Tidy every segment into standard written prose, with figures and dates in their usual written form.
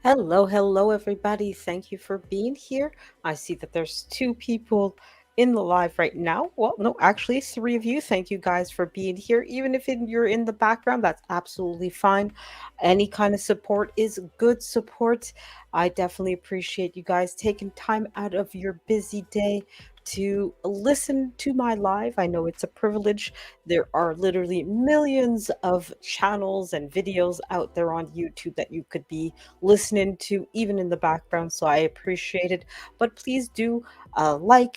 Hello, hello, everybody. Thank you for being here. I see that there's two people in the live right now. Well, no, actually, three of you. Thank you guys for being here. Even if you're in the background, that's absolutely fine. Any kind of support is good support. I definitely appreciate you guys taking time out of your busy day to listen to my live. I know it's a privilege. There are literally millions of channels and videos out there on YouTube that you could be listening to even in the background, so I appreciate it. But please do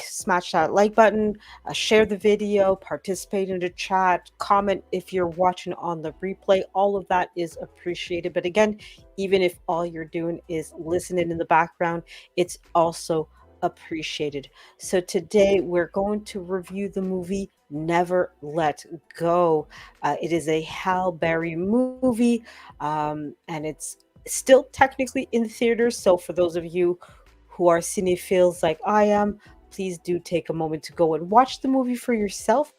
smash that like button, share the video, participate in the chat, comment if you're watching on the replay. All of that is appreciated. But again, even if all you're doing is listening in the background, it's also appreciated. So today we're going to review the movie Never Let Go. It is a Halle Berry movie, and it's still technically in theaters. So for those of you who are cinephiles like I am, please do take a moment to go and watch the movie for yourself.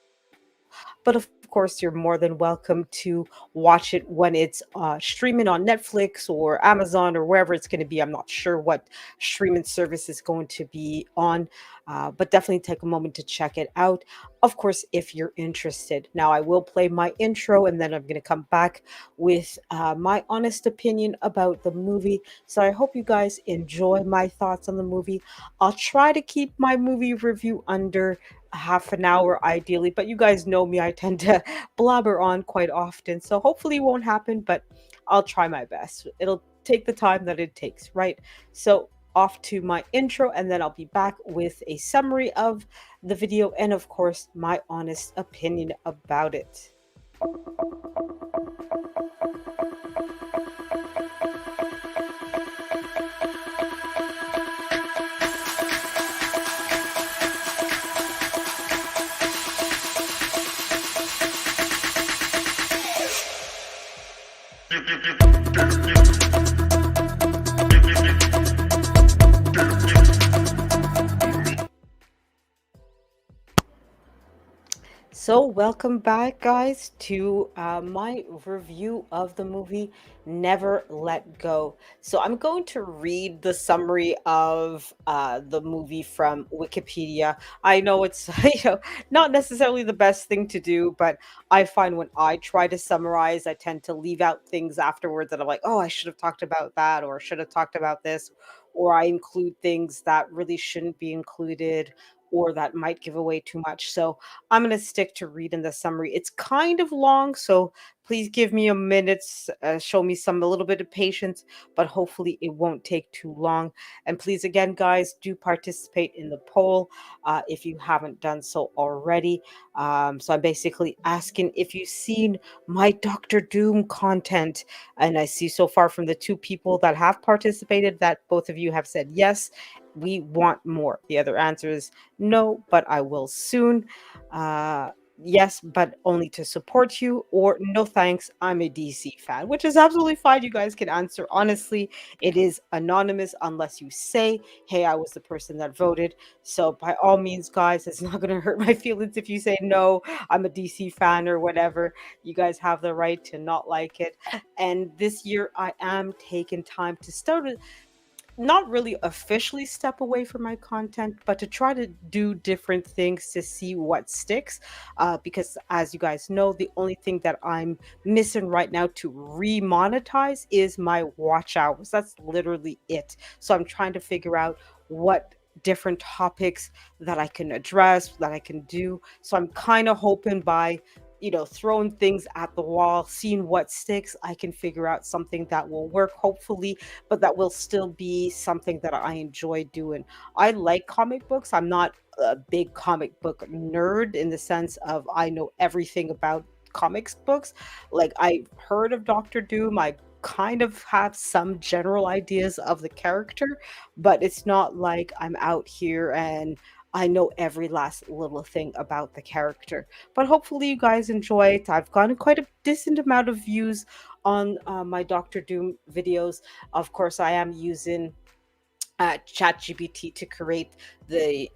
But of course, you're more than welcome to watch it when it's streaming on Netflix or Amazon or wherever it's going to be. I'm not sure what streaming service is going to be on, but definitely take a moment to check it out. Of course, if you're interested. Now, I will play my intro and then I'm going to come back with my honest opinion about the movie. So I hope you guys enjoy my thoughts on the movie. I'll try to keep my movie review under half an hour ideally, but you guys know me, I tend to blabber on quite often. So hopefully it won't happen, but I'll try my best. It'll take the time that it takes, right? So off to my intro, and then I'll be back with a summary of the video and, of course, my honest opinion about it. So, welcome back, guys, to my review of the movie Never Let Go. So, I'm going to read the summary of the movie from Wikipedia. I know it's not necessarily the best thing to do, but I find when I try to summarize, I tend to leave out things afterwards that I'm like, oh, I should have talked about that, or should have talked about this, or I include things that really shouldn't be included, or that might give away too much. So, I'm going to stick to reading the summary. It's kind of long, so please give me a minute, show me a little bit of patience, but hopefully it won't take too long. And please, again, guys, do participate in the poll if you haven't done so already. So I'm basically asking if you've seen my Doctor Doom content. And I see so far from the two people that have participated that both of you have said yes, we want more. The other answer is no, but I will soon. Uh, yes, but only to support you, or no thanks, I'm a DC fan, which is absolutely fine. You guys can answer honestly. It is anonymous unless you say, hey, I was the person that voted. So, by all means, guys, it's not going to hurt my feelings if you say, no, I'm a DC fan or whatever. You guys have the right to not like it. And this year, I am taking time to start not really officially step away from my content, but to try to do different things to see what sticks. Because as you guys know, the only thing that I'm missing right now to remonetize is my watch hours. That's literally it. So I'm trying to figure out what different topics that I can address, that I can do. So I'm kind of hoping by throwing things at the wall, seeing what sticks, I can figure out something that will work, hopefully, but that will still be something that I enjoy doing. I like comic books. I'm not a big comic book nerd in the sense of I know everything about comics books. Like I've heard of Doctor Doom. I kind of have some general ideas of the character, but it's not like I'm out here and I know every last little thing about the character. But hopefully, you guys enjoy it. I've gotten quite a decent amount of views on my Doctor Doom videos. Of course, I am using ChatGPT to create the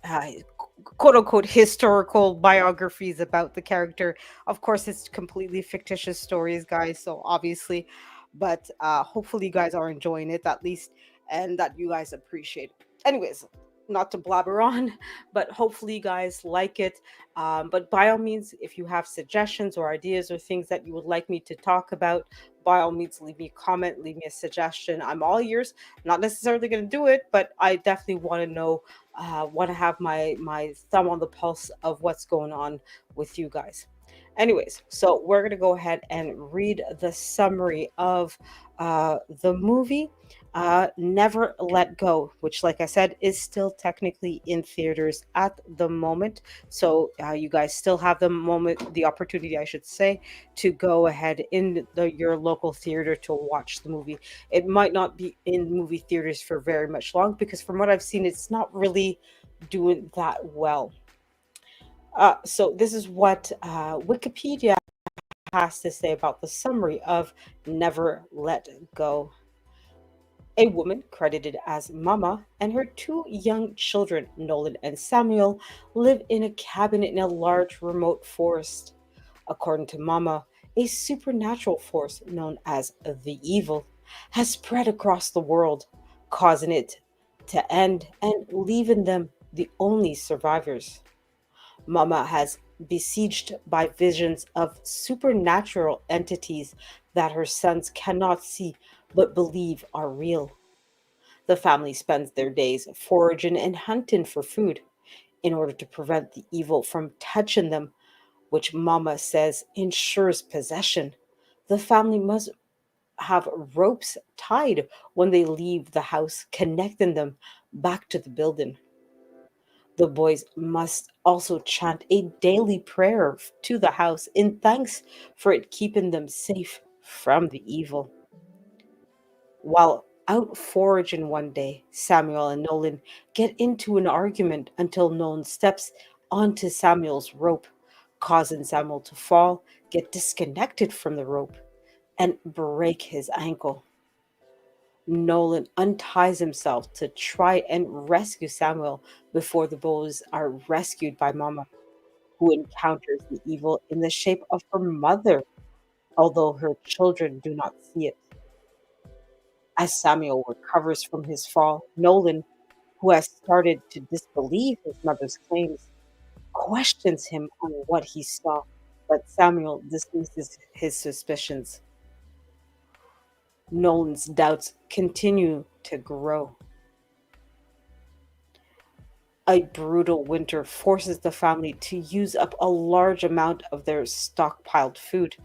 quote unquote historical biographies about the character. Of course, it's completely fictitious stories, guys. So obviously, but hopefully you guys are enjoying it at least, and that you guys appreciate it. Anyways, not to blabber on, but hopefully you guys like it. But by all means, if you have suggestions or ideas or things that you would like me to talk about, by all means, leave me a comment, leave me a suggestion. I'm all ears. Not necessarily going to do it, but I definitely want to know, want to have my thumb on the pulse of what's going on with you guys. Anyways, so we're going to go ahead and read the summary of the movie, Never Let Go, which, like I said, is still technically in theaters at the moment. So you guys still have the opportunity, I should say, to go ahead in your local theater to watch the movie. It might not be in movie theaters for very much long because, from what I've seen, it's not really doing that well. So this is what Wikipedia has to say about the summary of Never Let Go. A woman credited as Mama and her two young children, Nolan and Samuel, live in a cabin in a large remote forest. According to Mama, a supernatural force known as the evil has spread across the world, causing it to end and leaving them the only survivors. Mama has besieged by visions of supernatural entities that her sons cannot see but believe are real. The family spends their days foraging and hunting for food in order to prevent the evil from touching them, which Mama says ensures possession. The family must have ropes tied when they leave the house, connecting them back to the building. The boys must also chant a daily prayer to the house in thanks for it keeping them safe from the evil. While out foraging one day, Samuel and Nolan get into an argument until Nolan steps onto Samuel's rope, causing Samuel to fall, get disconnected from the rope, and break his ankle. Nolan unties himself to try and rescue Samuel before the boys are rescued by Mama, who encounters the evil in the shape of her mother, although her children do not see it. As Samuel recovers from his fall, Nolan, who has started to disbelieve his mother's claims, questions him on what he saw, but Samuel dismisses his suspicions. Nolan's doubts continue to grow. A brutal winter forces the family to use up a large amount of their stockpiled food,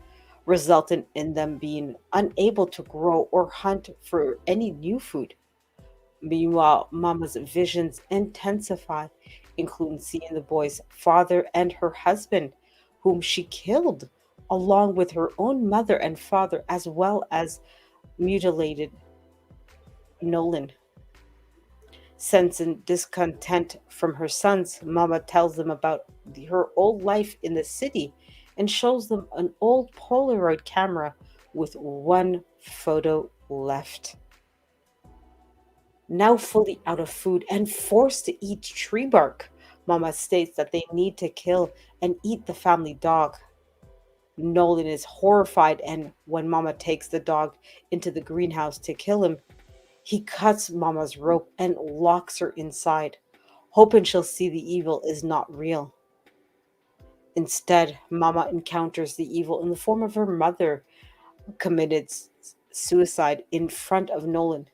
resulting in them being unable to grow or hunt for any new food. Meanwhile, Mama's visions intensify, including seeing the boy's father and her husband, whom she killed, along with her own mother and father, as well as mutilated Nolan. Sensing discontent from her sons, Mama tells them about her old life in the city and shows them an old Polaroid camera with one photo left. Now fully out of food and forced to eat tree bark, Mama states that they need to kill and eat the family dog. Nolan is horrified, and when Mama takes the dog into the greenhouse to kill him, he cuts Mama's rope and locks her inside, hoping she'll see the evil is not real. Instead, Mama encounters the evil in the form of her mother, who committed suicide in front of Nolan.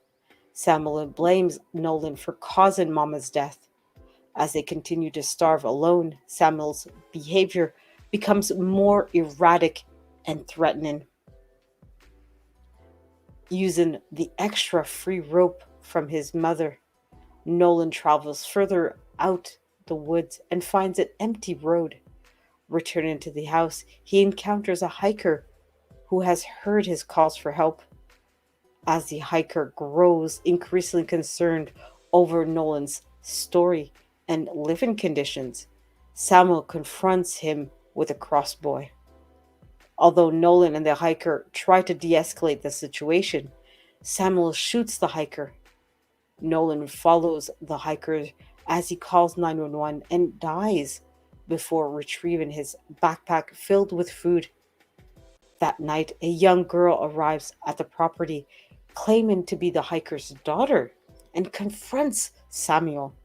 Samuel blames Nolan for causing Mama's death. As they continue to starve alone, Samuel's behavior becomes more erratic and threatening. Using the extra free rope from his mother, Nolan travels further out the woods and finds an empty road. Returning to the house, he encounters a hiker who has heard his calls for help. As the hiker grows increasingly concerned over Nolan's story and living conditions, Samuel confronts him with a crossbow. Although Nolan and the hiker try to de escalate the situation, Samuel shoots the hiker. Nolan follows the hiker as he calls 911 and dies before retrieving his backpack filled with food. That night, a young girl arrives at the property claiming to be the hiker's daughter and confronts Samuel.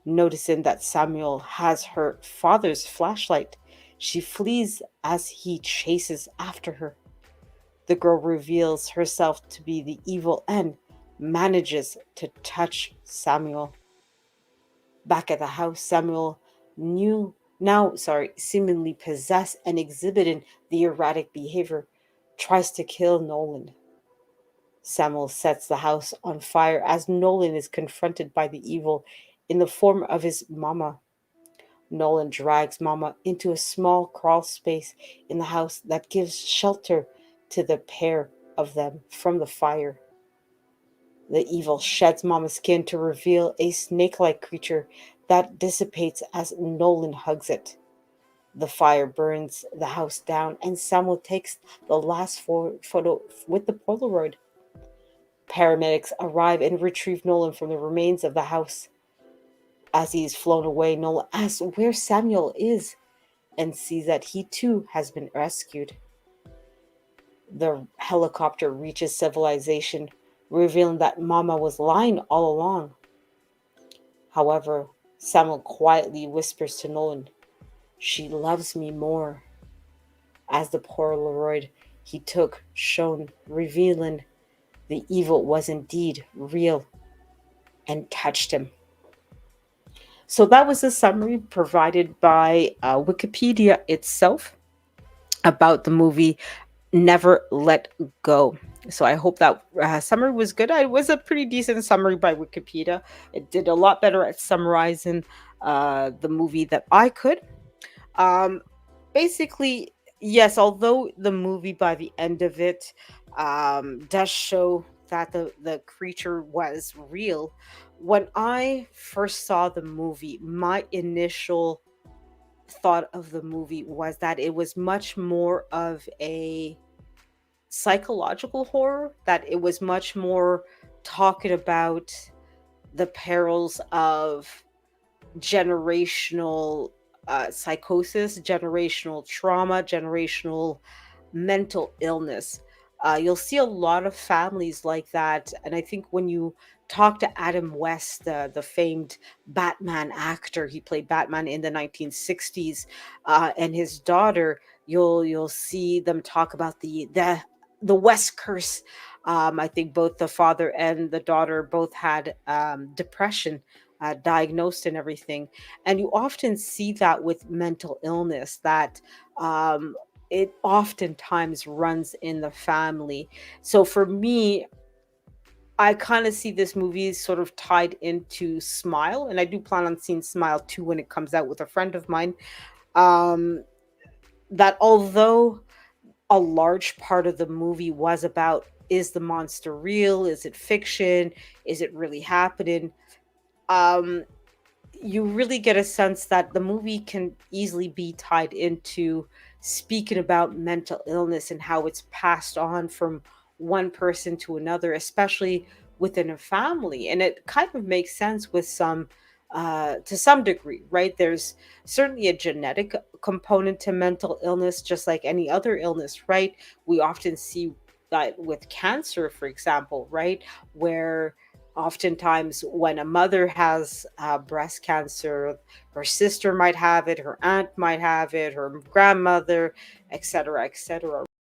Noticing that Samuel has her father's flashlight, she flees as he chases after her. The girl reveals herself to be the evil and manages to touch Samuel. Back at the house, Samuel seemingly possessed and exhibiting the erratic behavior, tries to kill Nolan. Samuel sets the house on fire as Nolan is confronted by the evil in the form of his mama. Nolan drags Mama into a small crawl space in the house that gives shelter to the pair of them from the fire. The evil sheds Mama's skin to reveal a snake like creature that dissipates as Nolan hugs it. The fire burns the house down, and Samuel takes the last photo with the Polaroid. Paramedics arrive and retrieve Nolan from the remains of the house. As he is flown away, Nolan asks where Samuel is and sees that he too has been rescued. The helicopter reaches civilization, revealing that Mama was lying all along. However, Samuel quietly whispers to Nolan, "She loves me more," as the Polaroid he took shone, revealing the evil was indeed real and touched him. So that was a summary provided by Wikipedia itself about the movie Never Let Go. So I hope that summary was good. It was a pretty decent summary by Wikipedia. It did a lot better at summarizing the movie that I could. Um, Basically, yes, although the movie by the end of it does show that the creature was real, when I first saw the movie, my initial thought of the movie was that it was much more of a psychological horror, that it was much more talking about the perils of generational psychosis, generational trauma, generational mental illness. You'll see a lot of families like that. And I think when you talk to Adam West, the famed Batman actor, he played Batman in the 1960s, and his daughter, you'll see them talk about the West curse. I think both the father and the daughter both had depression diagnosed and everything. And you often see that with mental illness, that um, it oftentimes runs in the family. So for me, I kind of see this movie sort of tied into Smile, and I do plan on seeing Smile 2 when it comes out with a friend of mine. Um, that although a large part of the movie was about, is the monster real? Is it fiction? Is it really happening? Um, you really get a sense that the movie can easily be tied into speaking about mental illness and how it's passed on from one person to another, especially within a family. And it kind of makes sense with some to some degree, right? There's certainly a genetic component to mental illness, just like any other illness, right? We often see that with cancer, for example, right? Where oftentimes when a mother has breast cancer, her sister might have it, her aunt might have it, her grandmother, etc.,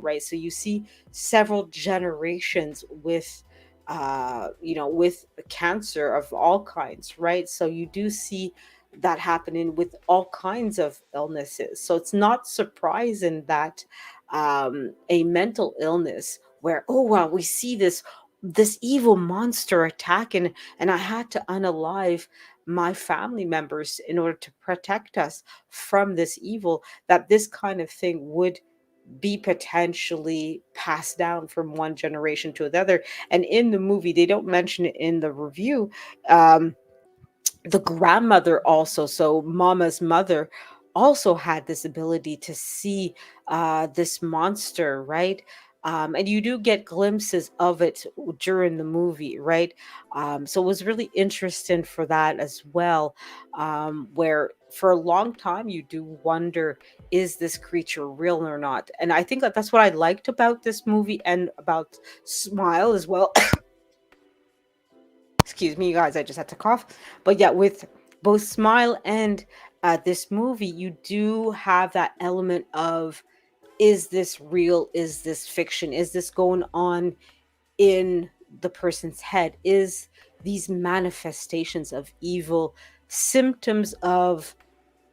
right? So you see several generations with with cancer of all kinds, right? So you do see that happening with all kinds of illnesses. So it's not surprising that a mental illness where, oh wow, we see this evil monster attacking, and I had to unalive my family members in order to protect us from this evil, that this kind of thing would be potentially passed down from one generation to another. And in the movie, they don't mention it in the review. um, the grandmother also, so Mama's mother, also had this ability to see this monster, right? And you do get glimpses of it during the movie, right? So it was really interesting for that as well, where for a long time you do wonder, is this creature real or not? And I think that that's what I liked about this movie and about Smile as well. Excuse me, you guys, I just had to cough. But yeah, with both Smile and this movie, you do have that element of, is this real? Is this fiction? Is this going on in the person's head? Is these manifestations of evil symptoms of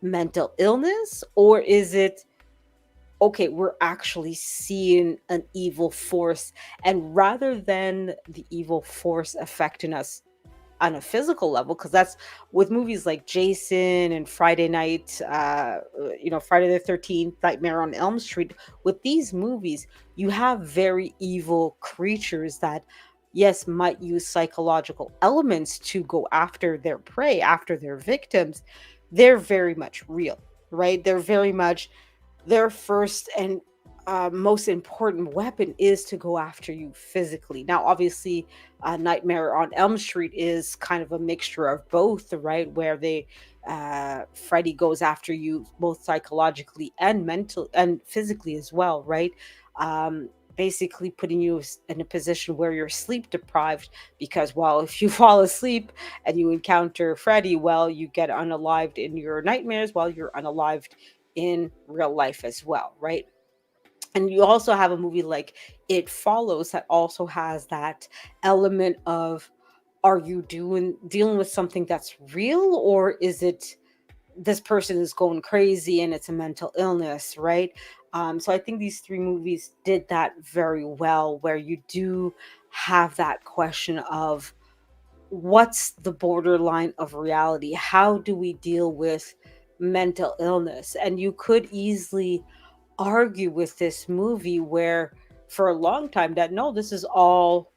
mental illness? Or is it, okay, we're actually seeing an evil force? And rather than the evil force affecting us on a physical level, because that's with movies like Jason and Friday Night, Friday the 13th, Nightmare on Elm Street. With these movies, you have very evil creatures that, yes, might use psychological elements to go after their prey, after their victims. They're very much real, right? They're very much, their first and most important weapon is to go after you physically. Now, obviously, Nightmare on Elm Street is kind of a mixture of both, right? Where Freddy goes after you both psychologically and mental and physically as well, right? Basically putting you in a position where you're sleep deprived because, well, if you fall asleep and you encounter Freddy, well, you get unalived in your nightmares while you're unalived in real life as well, right? And you also have a movie like It Follows that also has that element of, are you dealing with something that's real, or is it this person is going crazy and it's a mental illness, right? So I think these three movies did that very well, where you do have that question of, what's the borderline of reality? How do we deal with mental illness? And you could easily argue with this movie where for a long time that, no, this is all,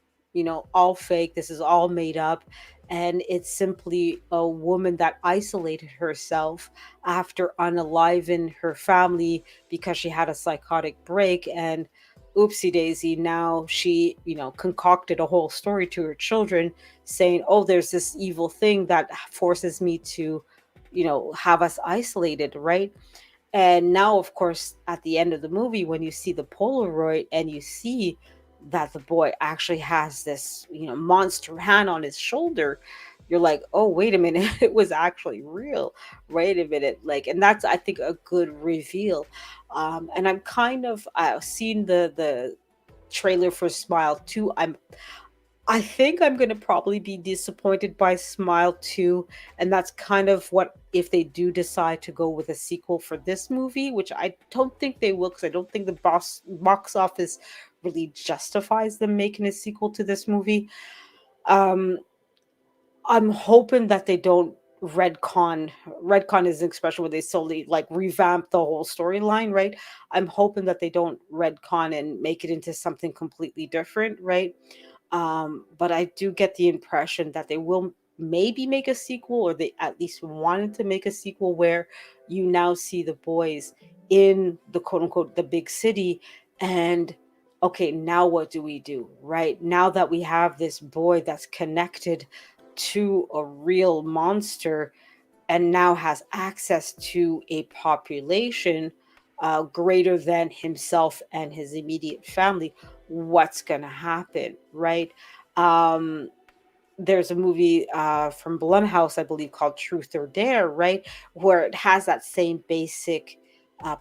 all fake, this is all made up, and it's simply a woman that isolated herself after unaliving her family because she had a psychotic break, and oopsie daisy, now she, concocted a whole story to her children saying, oh, there's this evil thing that forces me to, have us isolated, right? And now, of course, at the end of the movie, when you see the Polaroid and you see that the boy actually has this, monster hand on his shoulder, you're like, oh, wait a minute, it was actually real. Wait a minute. Like, and that's, I think, a good reveal. And I'm kind of, I've seen the trailer for Smile 2. I think I'm gonna probably be disappointed by Smile 2, and that's kind of what, if they do decide to go with a sequel for this movie, which I don't think they will, because I don't think the box office really justifies them making a sequel to this movie. Um, I'm hoping that they don't redcon is an expression where they solely like revamp the whole storyline, right? I'm hoping that they don't redcon and make it into something completely different, right? But I do get the impression that they will maybe make a sequel, or they at least wanted to make a sequel where you now see the boys in the quote unquote the big city. And okay, now what do we do, right? Now that we have this boy that's connected to a real monster and now has access to a population greater than himself and his immediate family, what's going to happen, right? Um, there's a movie from Blumhouse, I believe, called Truth or Dare, right? Where it has that same basic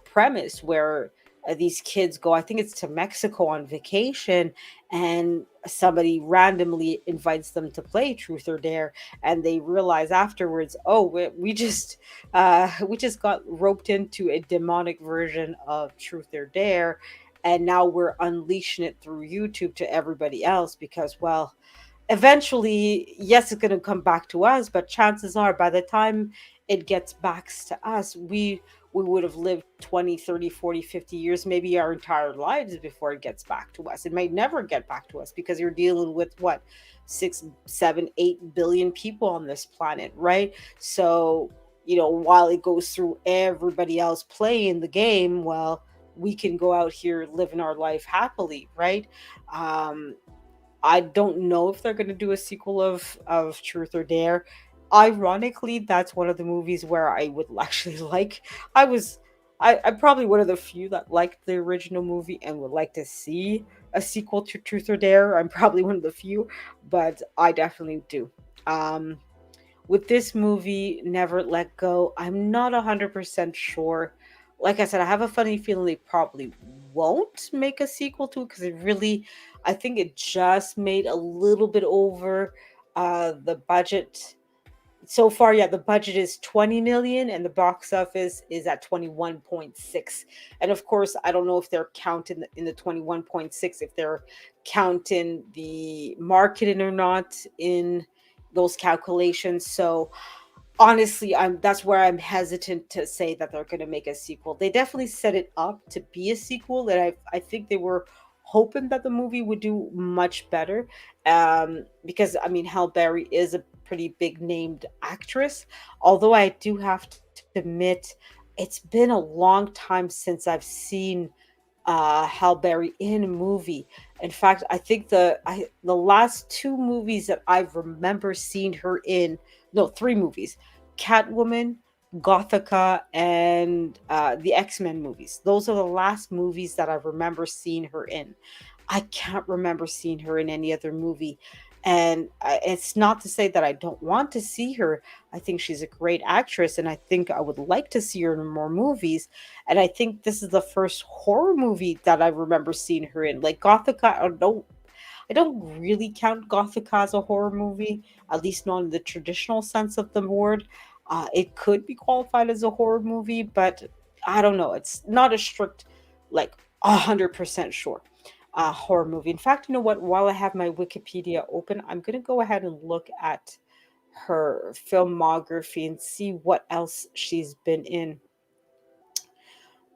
premise where these kids go, I think it's to Mexico on vacation, and somebody randomly invites them to play Truth or Dare, and they realize afterwards, oh, we just got roped into a demonic version of Truth or Dare, and now we're unleashing it through YouTube to everybody else because, well, eventually, yes, it's going to come back to us, but chances are by the time it gets back to us, we would have lived 20, 30, 40, 50 years, maybe our entire lives before it gets back to us. It may never get back to us because you're dealing with what, 6, 7, 8 billion people on this planet, right? So, while it goes through everybody else playing the game, well, we can go out here living our life happily, right? um I don't know if they're going to do a sequel of Truth or Dare. ironically, that's one of the movies where I would actually like. I was I'm probably one of the few that liked the original movie and would like to see a sequel to Truth or Dare. I'm probably one of the few, but I definitely do. Um, with this movie, Never Let Go, I'm not 100% sure. Like I said, I have a funny feeling they probably won't make a sequel to it because it really, I think it just made a little bit over the budget so far. Yeah, the budget is 20 million and the box office is at 21.6. And of course, I don't know if they're counting in the 21.6, if they're counting the marketing or not in those calculations. So honestly, that's where I'm hesitant to say that they're going to make a sequel. They definitely set it up to be a sequel, and I think they were hoping that the movie would do much better. Because I mean, Halle Berry is a pretty big named actress. Although I do have to admit, it's been a long time since I've seen Halle Berry in a movie. In fact, I think the last two movies that I remember seeing her in, no, three movies, Catwoman, Gothica, and the X-Men movies. Those are the last movies that I remember seeing her in. I can't remember seeing her in any other movie. And it's not to say that I don't want to see her. I think she's a great actress, and I think I would like to see her in more movies. And I think this is the first horror movie that I remember seeing her in. Like Gothica, I don't really count Gothica as a horror movie, at least not in the traditional sense of the word. It could be qualified as a horror movie, but I don't know. It's not a strict, like 100% sure horror movie. In fact, you know what? While I have my Wikipedia open, I'm going to go ahead and look at her filmography and see what else she's been in.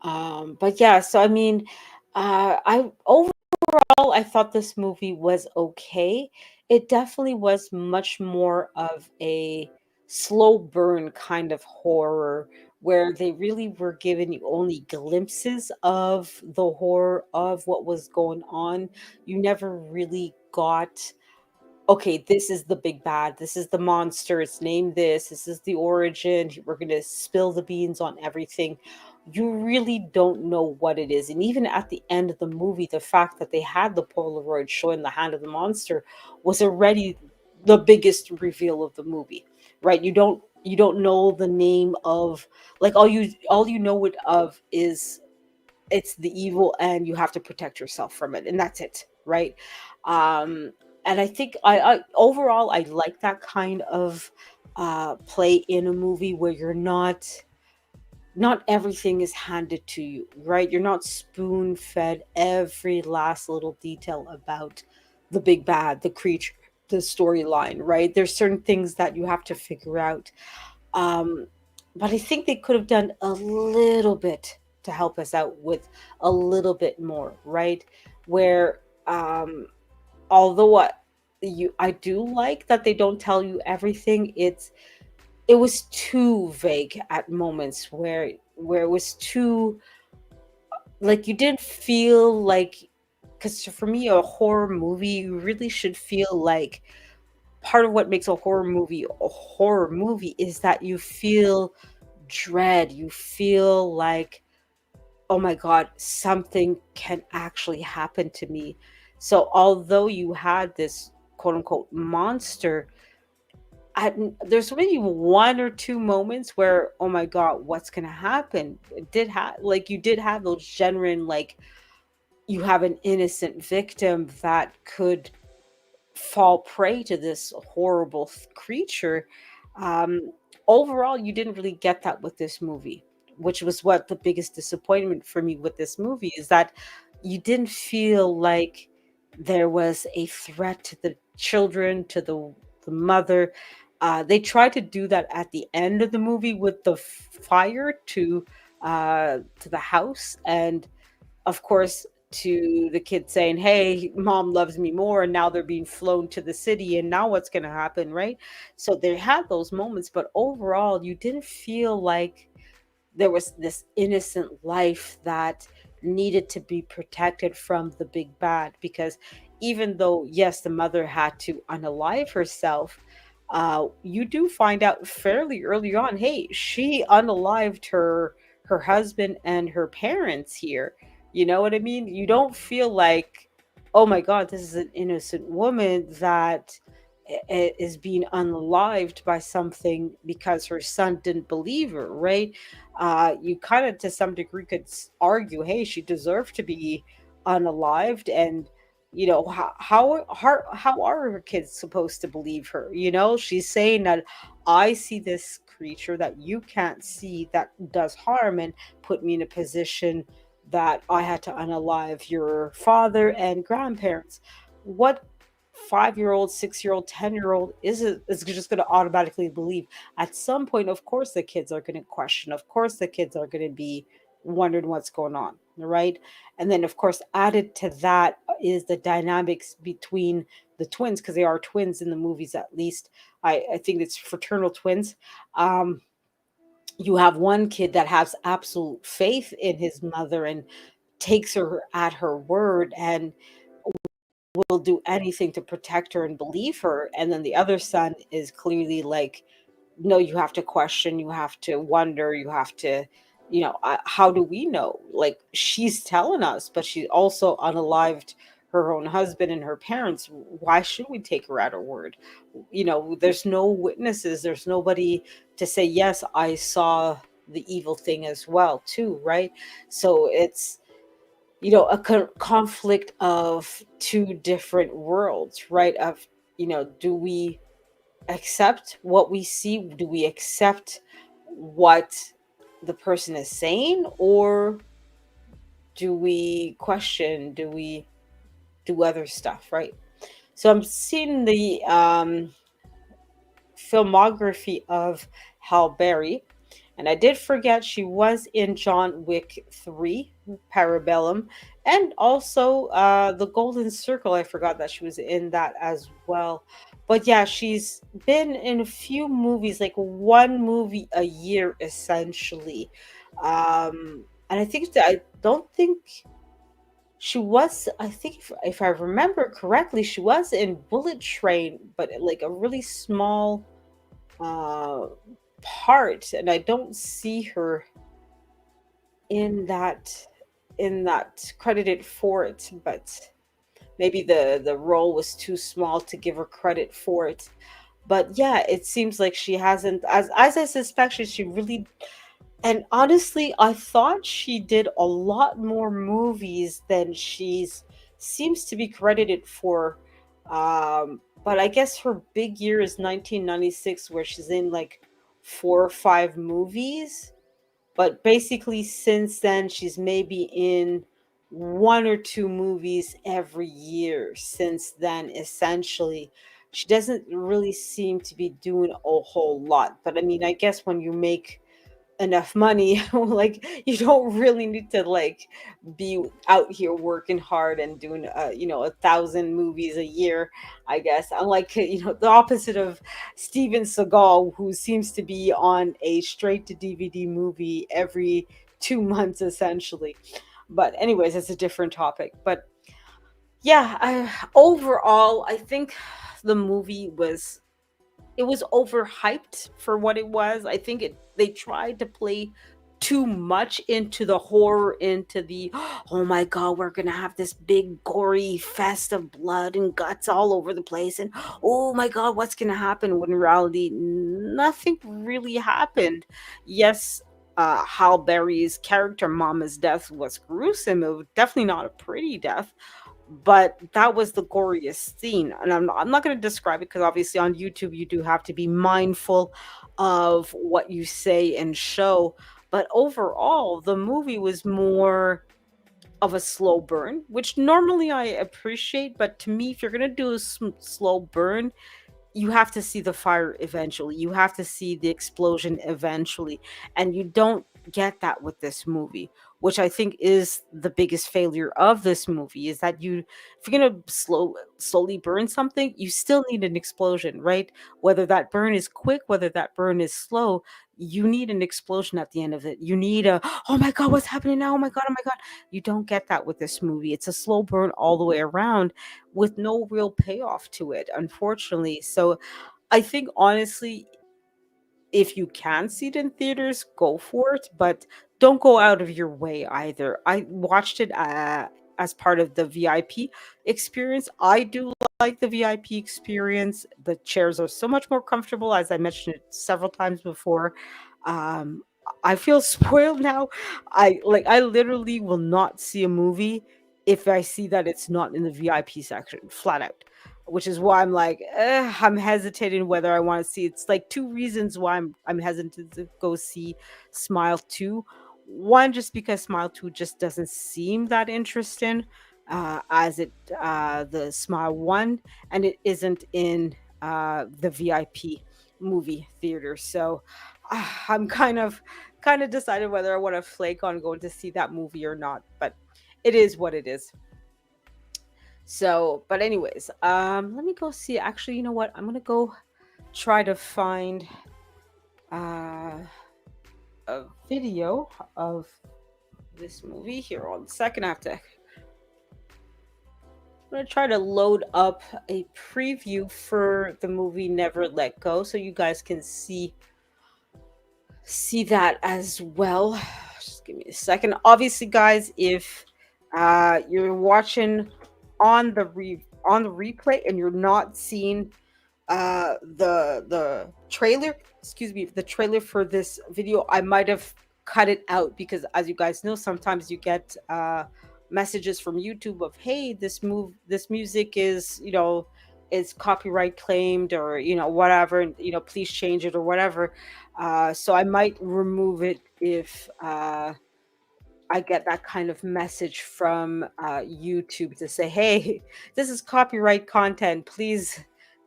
But yeah, so I mean, I overall, I thought this movie was okay. It definitely was much more of a slow burn kind of horror where they really were giving you only glimpses of the horror of what was going on. You never really got, okay, this is the big bad. This is the monster. It's named this. This is the origin. We're going to spill the beans on everything. You really don't know what it is. And even at the end of the movie, the fact that they had the Polaroid showing the hand of the monster was already the biggest reveal of the movie, right? You don't know the name of, like, all you know it of is it's the evil and you have to protect yourself from it, and that's it, right? um and I think I overall I like that kind of play in a movie where you're not everything is handed to you, right? You're not spoon fed every last little detail about the big bad, the creature, the storyline, right? There's certain things that you have to figure out. um, but I think they could have done a little bit to help us out with a little bit more, right? Where although I do like that they don't tell you everything, it was too vague at moments where it was too, like, you didn't feel like, because for me a horror movie, you really should feel like part of what makes a horror movie is that you feel dread. You feel like, oh my God, something can actually happen to me. So although you had this quote unquote monster, there's maybe one or two moments where, oh my God, what's gonna happen? It did have, like, you did have those genuine, like, you have an innocent victim that could fall prey to this horrible creature. Um, Overall, you didn't really get that with this movie, which was what the biggest disappointment for me with this movie is that you didn't feel like there was a threat to the children, to the mother. They tried to do that at the end of the movie with the fire to the house, and of course, to the kid saying, "Hey, mom loves me more," and now they're being flown to the city, and now what's going to happen, right? So they had those moments, but overall, you didn't feel like there was this innocent life that needed to be protected from the big bad. Because even though, yes, the mother had to unalive herself, you do find out fairly early on, hey, she unalived her husband and her parents here. You know what I mean? You don't feel like, oh my God, this is an innocent woman that is being unalived by something because her son didn't believe her, right? You kind of, to some degree, could argue, hey, she deserved to be unalived, and how are her kids supposed to believe her? She's saying that I see this creature that you can't see that does harm and put me in a position that I had to unalive your father and grandparents. What 5-year-old, 6-year-old, 10-year-old is just going to automatically believe? At some point, of course, the kids are going to question. Of course, the kids are going to be wondering what's going on, right? And then, of course, added to that is the dynamics between the twins, because they are twins in the movies, at least. I think it's fraternal twins. Um, you have one kid that has absolute faith in his mother and takes her at her word and will do anything to protect her and believe her. And then the other son is clearly like, no, you have to question, you have to wonder, you have to, how do we know? Like, she's telling us, but she also unalived her own husband and her parents. Why should we take her at her word? There's no witnesses, there's nobody to say, yes, I saw the evil thing as well, too, right? So it's, a conflict of two different worlds, right? Of, do we accept what we see? Do we accept what the person is saying, or do we question? Do we do other stuff, right? So I'm seeing the filmography of Halle Berry. And I did forget she was in John Wick 3, Parabellum, and also The Golden Circle. I forgot that she was in that as well. But yeah, she's been in a few movies, like one movie a year essentially. And I don't think she was, I think if I remember correctly, she was in Bullet Train, but like a really small uh part, and I don't see her in that credited for it, but maybe the role was too small to give her credit for it. But yeah, it seems like she hasn't, as I suspected, she really. And honestly, I thought she did a lot more movies than she's seems to be credited for. But I guess her big year is 1996, where she's in like 4 or 5 movies. But basically, since then, she's maybe in 1 or 2 movies every year since then, essentially. She doesn't really seem to be doing a whole lot. But I mean, I guess when you make enough money, like, you don't really need to like be out here working hard and doing 1,000 movies a year, I guess. Unlike, the opposite of Steven Seagal, who seems to be on a straight to DVD movie every 2 months essentially. But anyways, it's a different topic. But yeah, overall, I think the movie was overhyped for what it was. I think they tried to play too much into the horror, into the, oh my God, we're gonna have this big gory fest of blood and guts all over the place, and oh my God, what's gonna happen? When in reality, nothing really happened. Yes, Hal Berry's character Mama's death was gruesome. It was definitely not a pretty death, but that was the goriest scene. And I'm not going to describe it, because obviously on YouTube you do have to be mindful of what you say and show. But overall, the movie was more of a slow burn, which normally I appreciate. But to me, if you're going to do a slow burn, you have to see the fire eventually. You have to see the explosion eventually. And you don't get that with this movie, which I think is the biggest failure of this movie, is that if you're going to slowly burn something, you still need an explosion, right? Whether that burn is quick, whether that burn is slow, you need an explosion at the end of it. You need a, oh my God, what's happening now? Oh my God, oh my God. You don't get that with this movie. It's a slow burn all the way around with no real payoff to it, unfortunately. So I think honestly, if you can see it in theaters, go for it, but don't go out of your way either. I watched it as part of the VIP experience. I do like the VIP experience. The chairs are so much more comfortable, as I mentioned it several times before. Um, I feel spoiled now. I literally will not see a movie if I see that it's not in the VIP section, flat out, which is why I'm like, I'm hesitating whether I want to see. It's like two reasons why I'm hesitant to go see Smile 2. One, just because Smile 2 just doesn't seem that interesting as it the Smile 1, and it isn't in the VIP movie theater. So I'm kind of decided whether I want to flake on going to see that movie or not, but it is what it is. So, but anyways, let me go see. Actually, you know what? I'm gonna go try to find uh a video of this movie here on the second. I have to. I'm gonna try to load up a preview for the movie Never Let Go, so you guys can see that as well. Just give me a second. Obviously, guys, if you're watching on the replay and you're not seeing the trailer, excuse me, the trailer for this video, I might have cut it out because, as you guys know, sometimes you get messages from YouTube of, hey, this music is, is copyright claimed, or whatever, and please change it or whatever. So I might remove it if I get that kind of message from YouTube to say, "Hey, this is copyright content. Please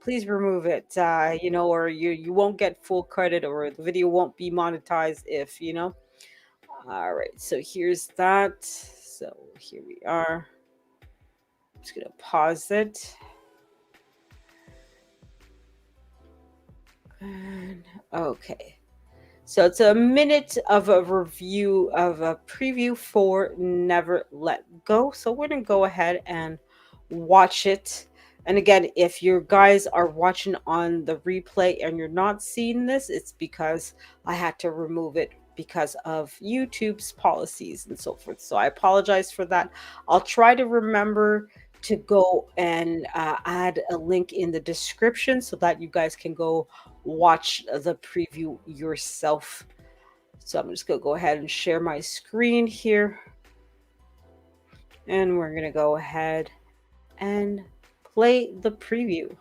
remove it." Or you won't get full credit, or the video won't be monetized if you know. All right, so here's that. So here we are. I'm just gonna pause it. And okay. So it's a minute of a review of a preview for Never Let Go. So we're going to go ahead and watch it. And again, if you guys are watching on the replay and you're not seeing this, it's because I had to remove it because of YouTube's policies and so forth. So I apologize for that. I'll try to remember to go and add a link in the description so that you guys can go watch the preview yourself. So I'm just going to go ahead and share my screen here. And we're going to go ahead and play the preview.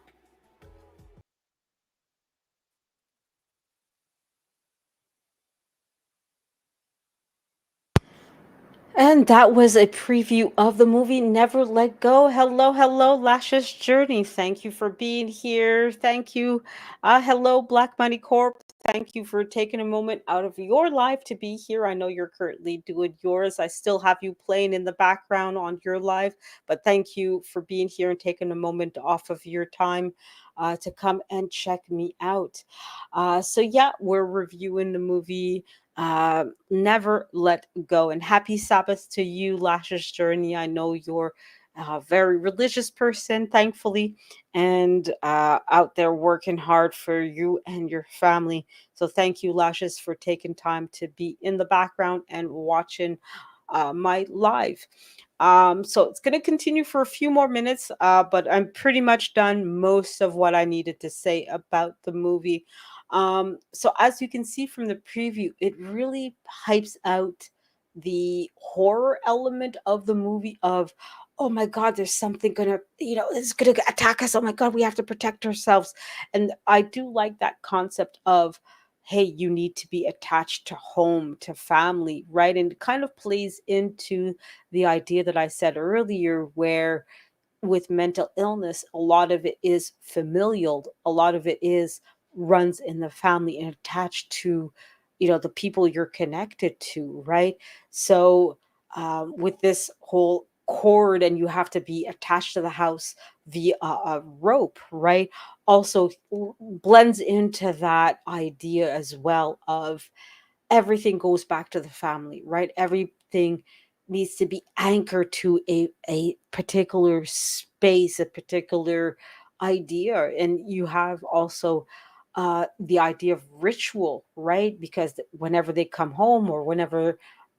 And that was a preview of the movie Never Let Go. Hello, hello, Lashes Journey. Thank you for being here. Thank you. Hello, Black Money Corp. Thank you for taking a moment out of your life to be here. I know you're currently doing yours. I still have you playing in the background on your live, but thank you for being here and taking a moment off of your time to come and check me out. So, yeah, we're reviewing the movie Never Let Go. And happy Sabbath to you, Lashes Journey. I know you're a very religious person, thankfully, and out there working hard for you and your family. So thank you, Lashes, for taking time to be in the background and watching my live. So it's going to continue for a few more minutes, but I'm pretty much done most of what I needed to say about the movie. So as you can see from the preview, it really hypes out the horror element of the movie of, oh my God, there's something gonna, it's gonna attack us. Oh my God, we have to protect ourselves. And I do like that concept of, hey, you need to be attached to home, to family, right? And it kind of plays into the idea that I said earlier, where with mental illness, a lot of it is familial, a lot of it is runs in the family and attached to, the people you're connected to, right? So, with this whole cord, and you have to be attached to the house via a rope, right? Also blends into that idea as well of everything goes back to the family, right? Everything needs to be anchored to a particular space, a particular idea. And you have also the idea of ritual, right? Because whenever they come home, or whenever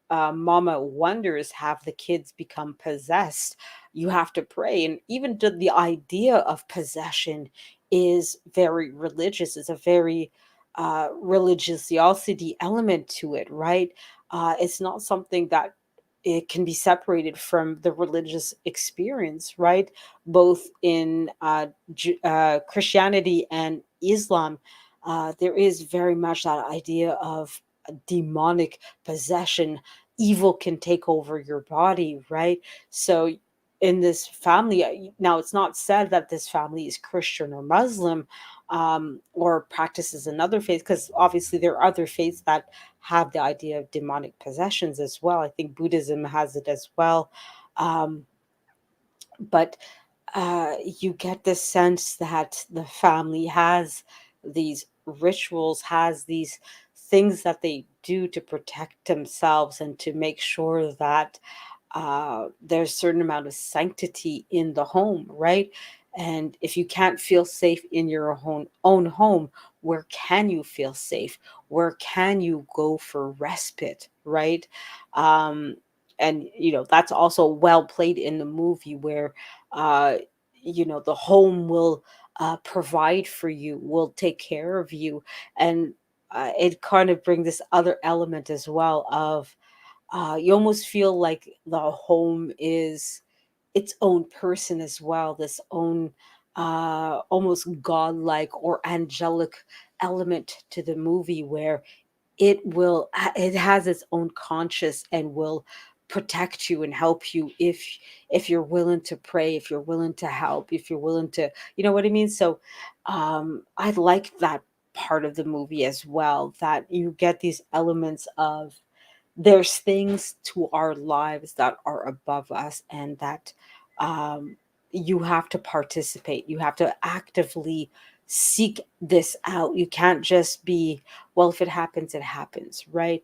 mama wonders, have the kids become possessed, you have to pray. And even the idea of possession is very religious. It's a very religiosity element to it, right? It's not something that it can be separated from the religious experience, right? Both in Christianity and Islam, there is very much that idea of a demonic possession. Evil can take over your body, right? So, in this family, now it's not said that this family is Christian or Muslim, or practices another faith, because obviously there are other faiths that have the idea of demonic possessions as well. I think Buddhism has it as well. Um, but you get the sense that the family has these rituals, has these things that they do to protect themselves and to make sure that there's a certain amount of sanctity in the home, right? And if you can't feel safe in your own home, where can you feel safe? Where can you go for respite, right? Um, and that's also well played in the movie, where uh, the home will provide for you, will take care of you. And it kind of brings this other element as well of you almost feel like the home is its own person as well, this own almost godlike or angelic element to the movie, where it has its own conscience and will protect you and help you if you're willing to pray, if you're willing to help, if you're willing to, you know what I mean? So I like that part of the movie as well, that you get these elements of there's things to our lives that are above us, and that um, you have to participate. You have to actively seek this out. You can't just be, well, if it happens, it happens, right?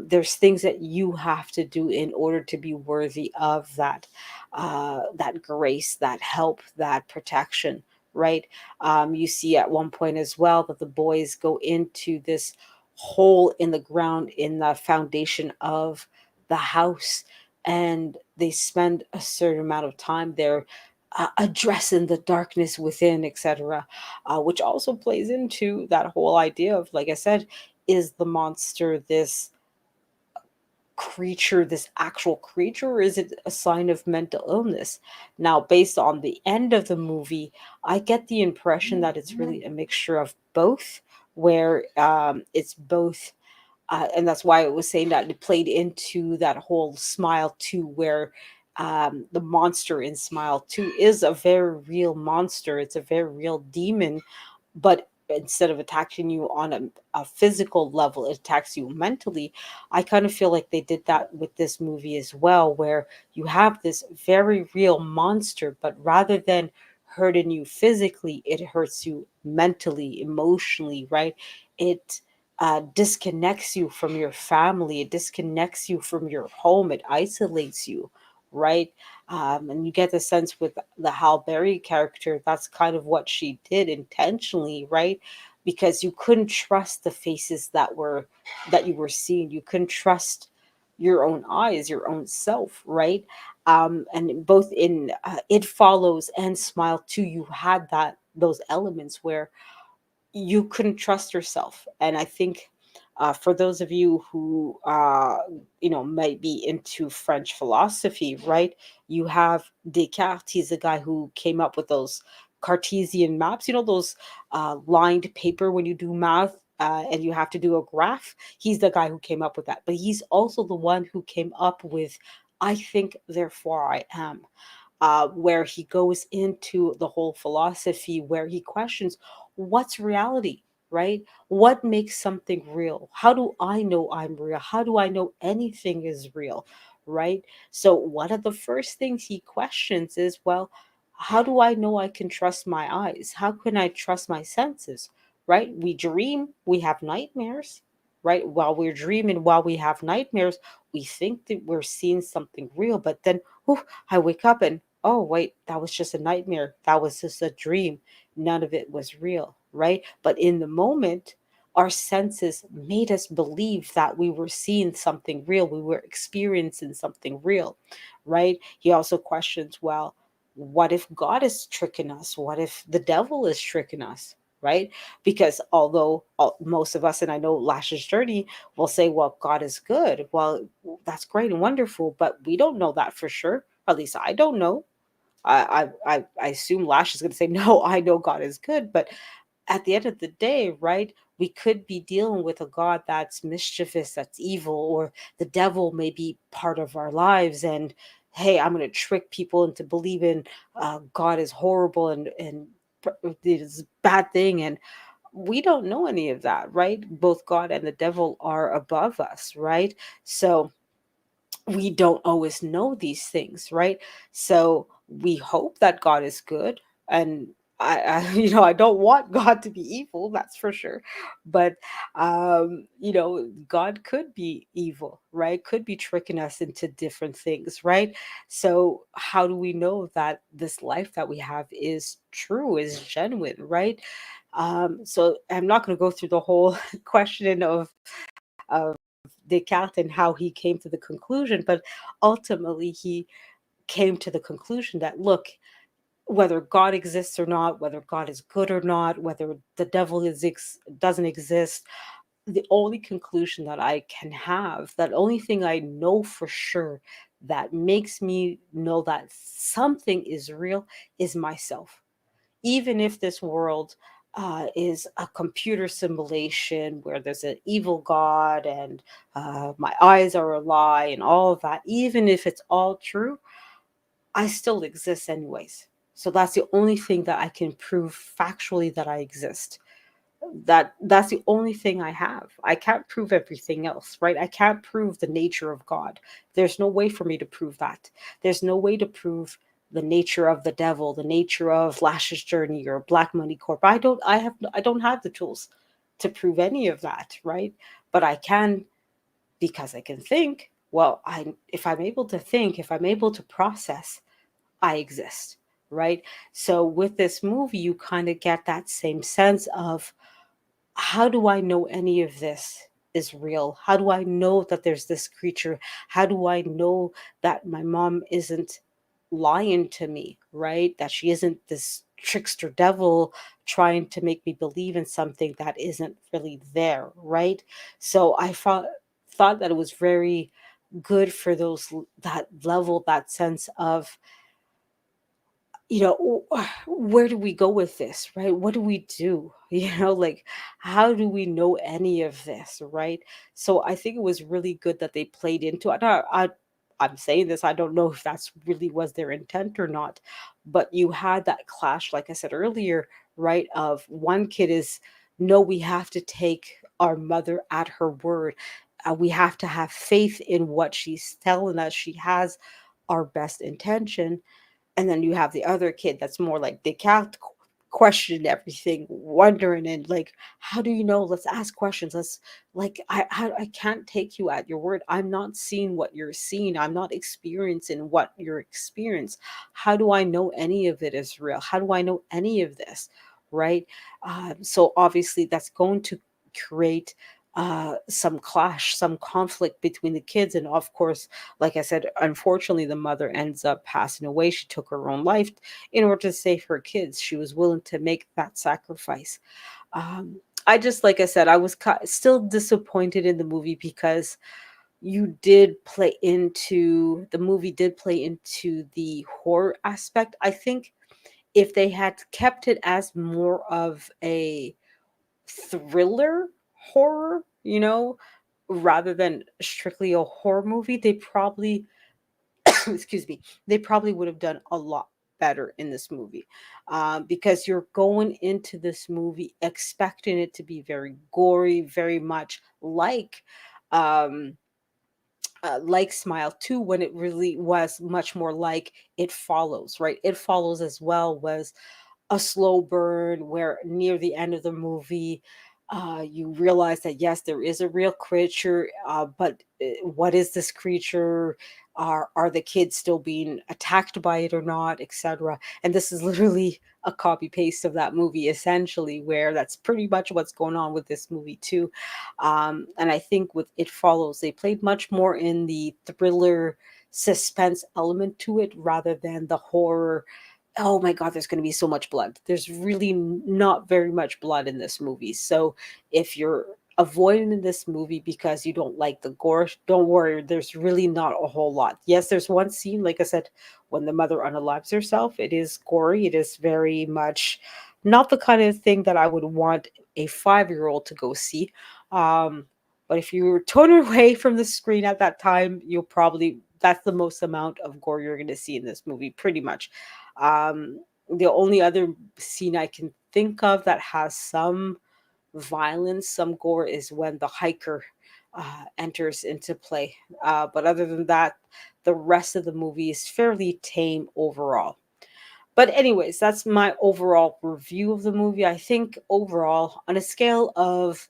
There's things that you have to do in order to be worthy of that grace, that help, that protection, right? You see at one point as well that the boys go into this hole in the ground in the foundation of the house, and they spend a certain amount of time there, addressing the darkness within, etc., which also plays into that whole idea of, like I said, is the monster this creature, this actual creature, or is it a sign of mental illness? Now, based on the end of the movie, I get the impression that it's really a mixture of both, where it's both. And that's why I was saying that it played into that whole Smile 2, where the monster in Smile 2 is a very real monster. It's a very real demon, but instead of attacking you on a physical level, it attacks you mentally. I kind of feel like they did that with this movie as well, where you have this very real monster, but rather than hurting you physically, it hurts you mentally, emotionally, right? It disconnects you from your family, it disconnects you from your home, it isolates you, right? And you get the sense with the Hal Berry character, that's kind of what she did intentionally, right? Because you couldn't trust the faces that you were seeing. You couldn't trust your own eyes, your own self, right? And both in It Follows and Smile 2, you had those elements where you couldn't trust yourself. And I think for those of you who might be into French philosophy, right? You have Descartes. He's the guy who came up with those Cartesian maps, those lined paper when you do math, and you have to do a graph. He's the guy who came up with that, but he's also the one who came up with I think, therefore I am, where he goes into the whole philosophy, where he questions what's reality, right? What makes something real? How do I know I'm real? How do I know anything is real, right? So, one of the first things he questions is, well, how do I know I can trust my eyes? How can I trust my senses, right? We dream, we have nightmares, right? While we're dreaming, while we have nightmares, we think that we're seeing something real, but then, whew, I wake up and oh, wait, that was just a nightmare. That was just a dream. None of it was real, right? But in the moment, our senses made us believe that we were seeing something real. We were experiencing something real, right? He also questions, well, what if God is tricking us? What if the devil is tricking us? Right? Because although most of us, and I know Lash's journey, will say, well, God is good. Well, that's great and wonderful, but we don't know that for sure. At least I don't know. I assume Lash is going to say, no, I know God is good. But at the end of the day, right, we could be dealing with a God that's mischievous, that's evil, or the devil may be part of our lives. And hey, I'm going to trick people into believing God is horrible and it is a bad thing. And we don't know any of that, right? Both God and the devil are above us, right? So we don't always know these things, right? So we hope that God is good. And I don't want God to be evil, that's for sure. But, God could be evil, right? Could be tricking us into different things, right? So how do we know that this life that we have is true, is genuine, right? So I'm not going to go through the whole question of Descartes and how he came to the conclusion, but ultimately he came to the conclusion that look, whether God exists or not, whether God is good or not, whether the devil doesn't exist, the only conclusion that I can have, that only thing I know for sure that makes me know that something is real is myself. Even if this world is a computer simulation where there's an evil god and my eyes are a lie and all of that, even if it's all true, I still exist anyways. So that's the only thing that I can prove factually that I exist. That's the only thing I have. I can't prove everything else, right? I can't prove the nature of God. There's no way for me to prove that. There's no way to prove the nature of the devil, the nature of Lash's journey or Black Money Corp. I don't have the tools to prove any of that, right? But I can, because I can think. Well, I if I'm able to think, if I'm able to process, I exist, right? So with this movie, you kind of get that same sense of, how do I know any of this is real? How do I know that there's this creature? How do I know that my mom isn't lying to me, right? That she isn't this trickster devil trying to make me believe in something that isn't really there, right? So I thought that it was very good for that level, that sense of, where do we go with this, right? What do we do? Like, how do we know any of this, right? So I think it was really good that they played into it. I'm saying this, I don't know if that's really was their intent or not, but you had that clash, like I said earlier, right? Of one kid is, no, we have to take our mother at her word. We have to have faith in what she's telling us. She has our best intention. And then you have the other kid that's more like Descartes, questioning everything, wondering and like, how do you know? Let's ask questions. Let's like, I can't take you at your word. I'm not seeing what you're seeing. I'm not experiencing what you're experiencing. How do I know any of it is real? How do I know any of this? Right. So obviously that's going to create some clash, some conflict between the kids. And of course, like I said, unfortunately, the mother ends up passing away. She took her own life in order to save her kids. She was willing to make that sacrifice. I just, like I said, I was still disappointed in the movie because the movie did play into the horror aspect. I think if they had kept it as more of a thriller horror, rather than strictly a horror movie, they probably excuse me, they probably would have done a lot better in this movie, because you're going into this movie expecting it to be very gory, very much um, like Smile 2, when it really was much more like It Follows, right? It Follows as well was a slow burn where near the end of the movie, You realize that yes, there is a real creature, but what is this creature? Are the kids still being attacked by it or not, etc.? And this is literally a copy paste of that movie, essentially, where that's pretty much what's going on with this movie too. And I think with It Follows, they played much more in the thriller suspense element to it rather than the horror. Oh my god, there's going to be so much blood. There's really not very much blood in this movie. So if you're avoiding this movie because you don't like the gore, don't worry, there's really not a whole lot. Yes, there's one scene, like I said, when the mother unalives herself. It is gory. It is very much not the kind of thing that I would want a 5-year-old to go see. Um, but if you turn away from the screen at that time, you'll probably that's the most amount of gore you're going to see in this movie, pretty much. The only other scene I can think of that has some violence, some gore, is when the hiker enters into play. But other than that, the rest of the movie is fairly tame overall. But anyways, that's my overall review of the movie. I think overall, on a scale of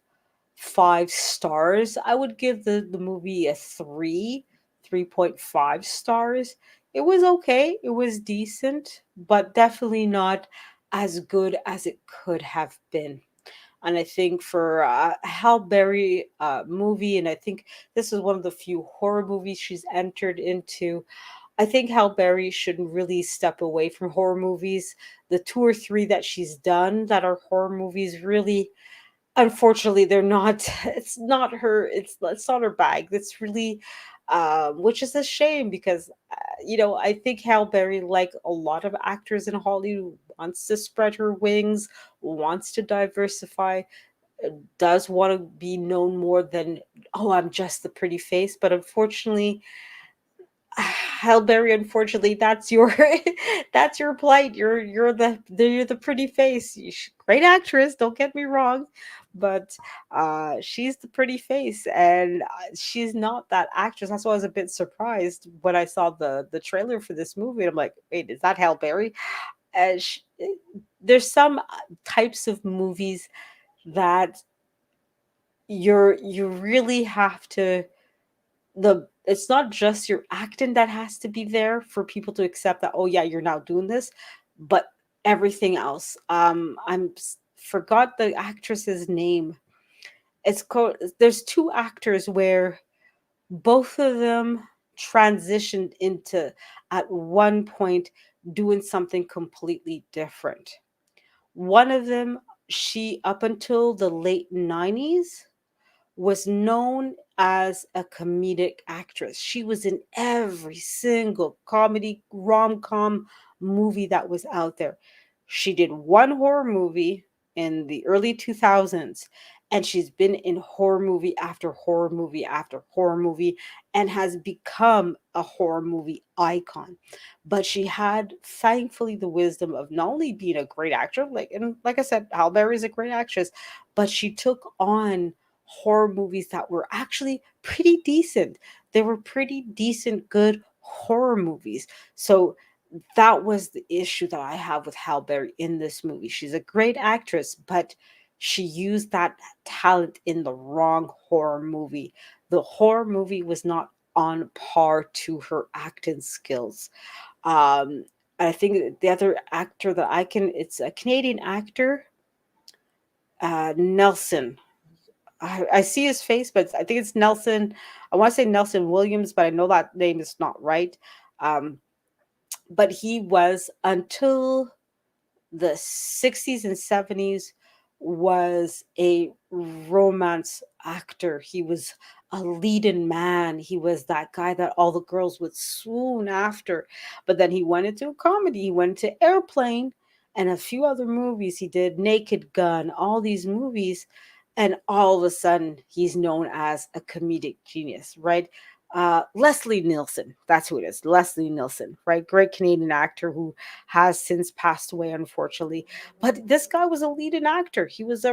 5 stars, I would give the movie a 3.5 stars. It was okay, it was decent, but definitely not as good as it could have been. And I think for a Hal Berry movie, and I think this is one of the few horror movies she's entered into, I think Hal Berry should really step away from horror movies. The two or three that she's done that are horror movies really, unfortunately, they're not. It's not her. It's not her bag. That's really, which is a shame because I think Halle Berry, like a lot of actors in Hollywood, wants to spread her wings, wants to diversify, does want to be known more than, oh, I'm just the pretty face. But unfortunately, Halle Berry, unfortunately, that's your that's your plight. You're the pretty face. Great actress, don't get me wrong, but she's the pretty face, and she's not that actress. That's why I was a bit surprised when I saw the trailer for this movie. I'm like, wait, is that Halle Berry? And there's some types of movies that you really have to it's not just your acting that has to be there for people to accept that, oh yeah, you're now doing this, but everything else. Forgot the actress's name. It's called There's two actors where both of them transitioned into, at one point, doing something completely different. One of them, she, up until the late 90s, was known as a comedic actress. She was in every single comedy rom-com movie that was out there. She did one horror movie in the early 2000s, and she's been in horror movie after horror movie after horror movie and has become a horror movie icon. But she had, thankfully, the wisdom of not only being a great actor, like I said, Halle Berry is a great actress, but she took on horror movies that were actually pretty decent. They were pretty decent, good horror movies. So that was the issue that I have with Halle Berry in this movie. She's a great actress, but she used that talent in the wrong horror movie. The horror movie was not on par to her acting skills. Um, I think the other actor that it's a Canadian actor, Nelson. I see his face, but I think it's Nelson. I want to say Nelson Williams, but I know that name is not right. Um, but he was, until the 60s and 70s, was a romance actor. He was a leading man. He was that guy that all the girls would swoon after. But then he went into a comedy. He went into Airplane and a few other movies. He did Naked Gun, all these movies, and all of a sudden he's known as a comedic genius, right? Leslie Nielsen, that's who it is. Leslie Nielsen, right? Great Canadian actor who has since passed away, unfortunately. But this guy was a leading actor. He was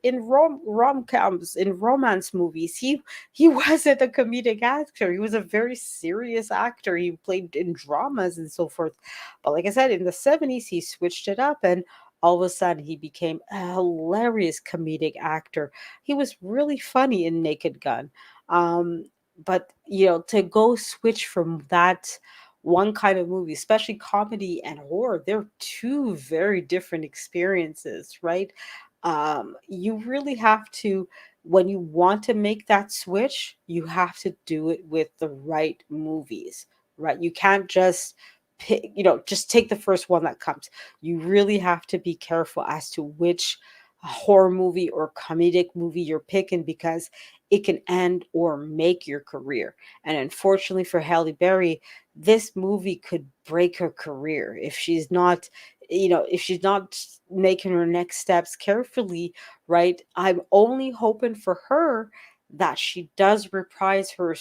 in rom-coms, in romance movies. He wasn't a comedic actor. He was a very serious actor. He played in dramas and so forth. But like I said, in the 70s, he switched it up, and all of a sudden he became a hilarious comedic actor. He was really funny in Naked Gun. Um, but to go switch from that one kind of movie, especially comedy and horror, they're two very different experiences, right? You really have to, when you want to make that switch, you have to do it with the right movies, right? You can't just pick, just take the first one that comes. You really have to be careful as to which horror movie or comedic movie you're picking, because it can end or make your career. And unfortunately for Halle Berry, this movie could break her career if she's not, if she's not making her next steps carefully, right? I'm only hoping for her that she does reprise her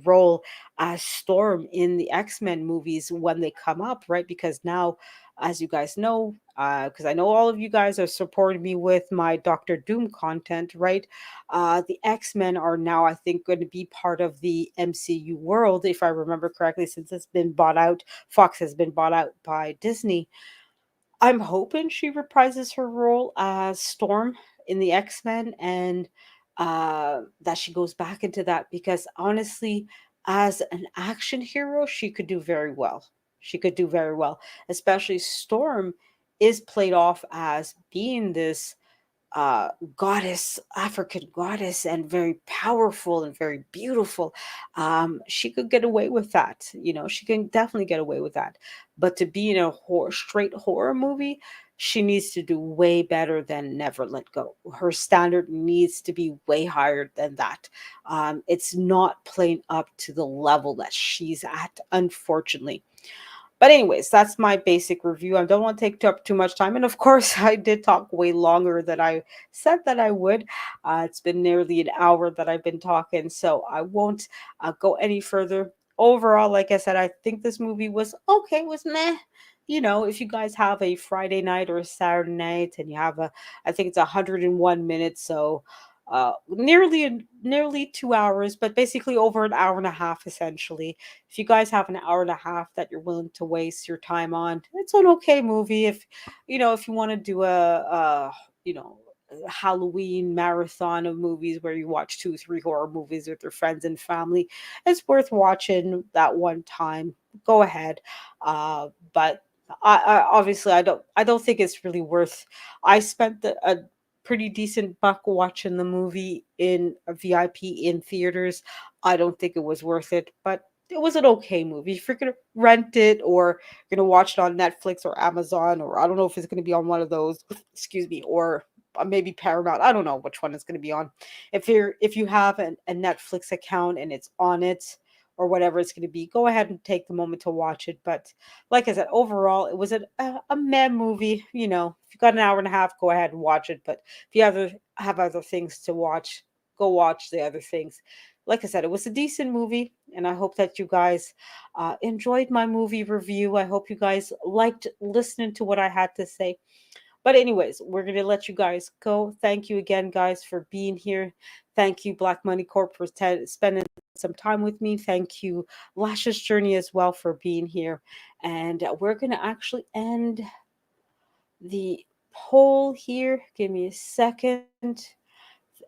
role as Storm in the X-Men movies when they come up, right? Because now, as you guys know, because I know all of you guys are supporting me with my Doctor Doom content, right? The X-Men are now, I think, going to be part of the MCU world, if I remember correctly, since it's been bought out. Fox has been bought out by Disney. I'm hoping she reprises her role as Storm in the X-Men, and that she goes back into that, because honestly, as an action hero, she could do very well. She could do very well, especially Storm is played off as being this uh goddess, African goddess, and very powerful and very beautiful. She could get away with that, she can definitely get away with that. But to be in a straight horror movie, she needs to do way better than Never Let Go. Her standard needs to be way higher than that. It's not playing up to the level that she's at, unfortunately. But anyways, that's my basic review. I don't want to take up too much time. And of course, I did talk way longer than I said that I would. It's been nearly an hour that I've been talking, so I won't go any further. Overall, like I said, I think this movie was okay, was meh. If you guys have a Friday night or a Saturday night and you have I think it's 101 minutes, so nearly 2 hours, but basically over an hour and a half, essentially. If you guys have an hour and a half that you're willing to waste your time on, it's an okay movie. If you want to do you know a Halloween marathon of movies where you watch 2 3 horror movies with your friends and family, it's worth watching that one time. Go ahead. But I obviously, I don't think it's really worth. I spent a pretty decent buck watching the movie in a VIP in theaters. I don't think it was worth it, but it was an okay movie. If you're gonna rent it, or you're gonna watch it on Netflix or Amazon, or I don't know if it's gonna be on one of those, excuse me, or maybe Paramount. I don't know which one it's gonna be on. If you have a Netflix account and it's on it, or whatever it's gonna be, go ahead and take the moment to watch it. But like I said, overall, it was a meh movie. If you got an hour and a half, go ahead and watch it. But if you have other things to watch, go watch the other things. Like I said, it was a decent movie, and I hope that you guys enjoyed my movie review. I hope you guys liked listening to what I had to say. But anyways, we're gonna let you guys go. Thank you again, guys, for being here. Thank you, Black Money Corp, for spending some time with me. Thank you, Lashes Journey, as well, for being here. And we're gonna actually end the poll here. Give me a second.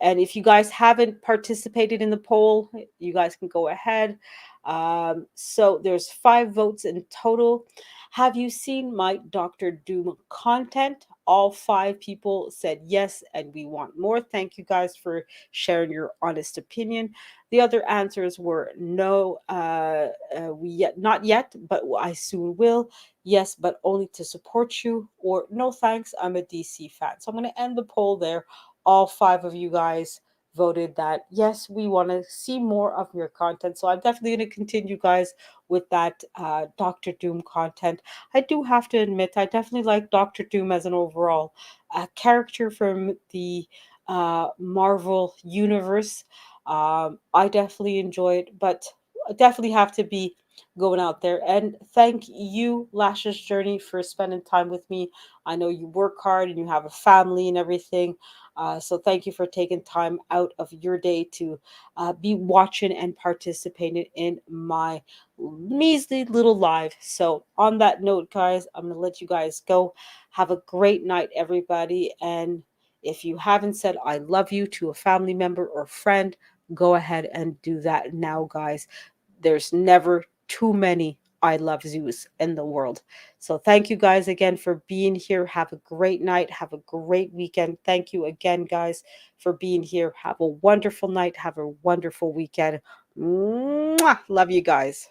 And if you guys haven't participated in the poll, you guys can go ahead. So there's 5 votes in total. Have you seen my Dr. Doom content? All 5 people said yes, and we want more. Thank you guys for sharing your honest opinion. The other answers were no, we yet not yet, but I soon will. Yes, but only to support you, or no thanks, I'm a DC fan. So I'm going to end the poll there. All 5 of you guys voted that yes, we want to see more of your content. So I'm definitely going to continue, guys, with that Doctor Doom content. I do have to admit, I definitely like Doctor Doom as an overall character from the Marvel universe. I definitely enjoy it, but definitely have to be going out there. And thank you, Lashes Journey, for spending time with me. I know you work hard and you have a family and everything. So thank you for taking time out of your day to be watching and participating in my measly little live. So on that note, guys, I'm gonna let you guys go. Have a great night, everybody. And if you haven't said I love you to a family member or friend, go ahead and do that now, guys. There's never too many I love Zeus in the world. So thank you guys again for being here. Have a great night. Have a great weekend. Thank you again, guys, for being here. Have a wonderful night. Have a wonderful weekend. Mwah! Love you guys.